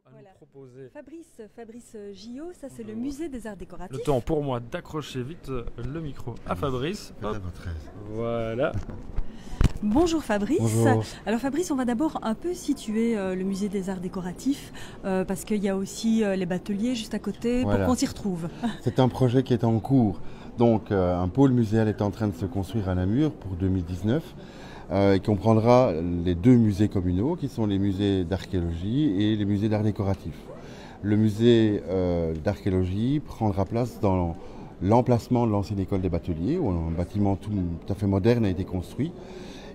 à Voilà. nous proposer. Fabrice Gillot, ça c'est le musée des arts décoratifs. Le temps pour moi d'accrocher vite le micro à Fabrice. Hop. À votre aise. Voilà. Bonjour Fabrice. Bonjour. Alors Fabrice, on va d'abord un peu situer le musée des arts décoratifs parce qu'il y a aussi les bateliers juste à côté Voilà. pour qu'on s'y retrouve. C'est un projet qui est en cours. Donc un pôle muséal est en train de se construire à Namur pour 2019 et comprendra les deux musées communaux qui sont les musées d'archéologie et les musées d'art décoratif. Le musée d'archéologie prendra place dans l'emplacement de l'ancienne école des bateliers où un bâtiment tout à fait moderne a été construit.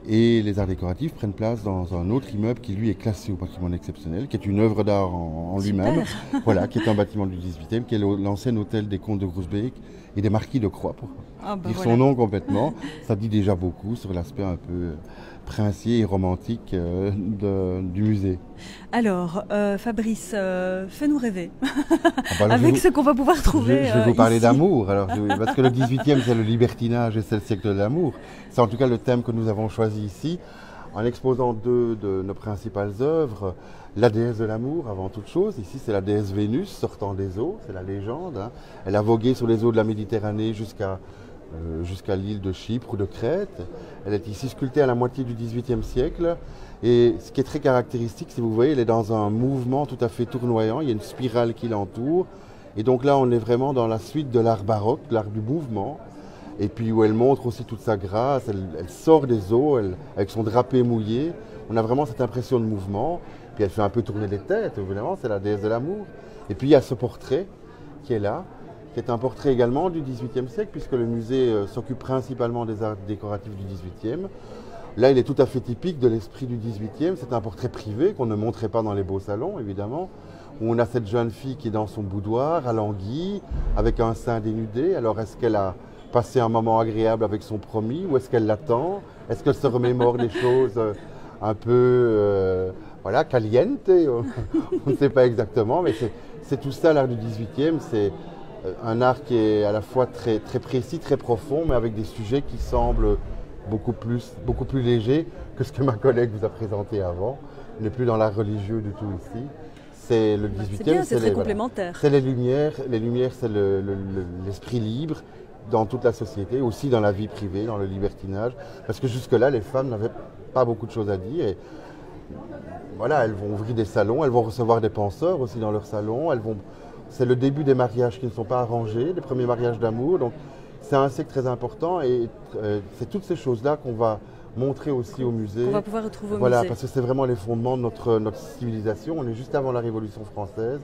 Et les arts décoratifs prennent place dans un autre immeuble qui lui est classé au patrimoine exceptionnel, qui est une œuvre d'art en lui-même, voilà, qui est un bâtiment du 18e, qui est l'ancien hôtel des comtes de Groesbeek et des marquis de Croix, pour dire son nom complètement. Ça dit déjà beaucoup sur l'aspect un peu princier et romantique du musée. Alors Fabrice, fais-nous rêver Alors, avec ce qu'on va pouvoir trouver. Je vais vous parler ici. d'amour, parce que le 18e c'est le libertinage et c'est le siècle de l'amour. C'est en tout cas le thème que nous avons choisi ici, en exposant deux de nos principales œuvres. La déesse de l'amour, avant toute chose. Ici, c'est la déesse Vénus sortant des eaux, c'est la légende. Hein. Elle a vogué sur les eaux de la Méditerranée jusqu'à l'île de Chypre ou de Crète. Elle est ici sculptée à la moitié du XVIIIe siècle. Et ce qui est très caractéristique, si vous voyez, elle est dans un mouvement tout à fait tournoyant. Il y a une spirale qui l'entoure. Et donc là, on est vraiment dans la suite de l'art baroque, l'art du mouvement. Et puis où elle montre aussi toute sa grâce, elle sort des eaux avec son drapé mouillé. On a vraiment cette impression de mouvement. Puis elle fait un peu tourner les têtes, évidemment, c'est la déesse de l'amour. Et puis il y a ce portrait qui est là, qui est un portrait également du XVIIIe siècle, puisque le musée s'occupe principalement des arts décoratifs du XVIIIe. Là, il est tout à fait typique de l'esprit du XVIIIe. C'est un portrait privé qu'on ne montrait pas dans les beaux salons, évidemment, où on a cette jeune fille qui est dans son boudoir, alanguie, avec un sein dénudé. Alors, est-ce qu'elle a passé un moment agréable avec son promis, ou est-ce qu'elle l'attend? Est-ce qu'elle se remémore des choses un peu voilà, caliente? On ne sait pas exactement, mais c'est tout ça l'art du XVIIIe. C'est un art qui est à la fois très, très précis, très profond, mais avec des sujets qui semblent beaucoup plus légers que ce que ma collègue vous a présenté avant. On n'est plus dans l'art religieux du tout ici. C'est le 18e, c'est très complémentaire. C'est les lumières, c'est l'esprit libre dans toute la société, aussi dans la vie privée, dans le libertinage, parce que jusque-là, les femmes n'avaient pas beaucoup de choses à dire. Et voilà, elles vont ouvrir des salons, elles vont recevoir des penseurs aussi dans leurs salons. C'est le début des mariages qui ne sont pas arrangés, les premiers mariages d'amour. Donc c'est un siècle très important et c'est toutes ces choses-là qu'on va montrer aussi au musée. On va pouvoir retrouver au voilà, musée. parce que c'est vraiment les fondements de notre civilisation. On est juste avant la Révolution française.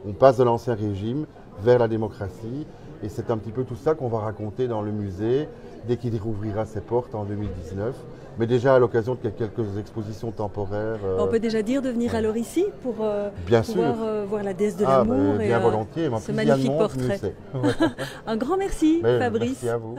On passe de l'ancien régime vers la démocratie. Et c'est un petit peu tout ça qu'on va raconter dans le musée dès qu'il rouvrira ses portes en 2019. Mais déjà à l'occasion de quelques expositions temporaires. On peut déjà dire de venir alors ici pour bien pouvoir sûr. voir la déesse de l'amour bien volontiers. ce magnifique portrait. Un grand merci Fabrice. Merci à vous.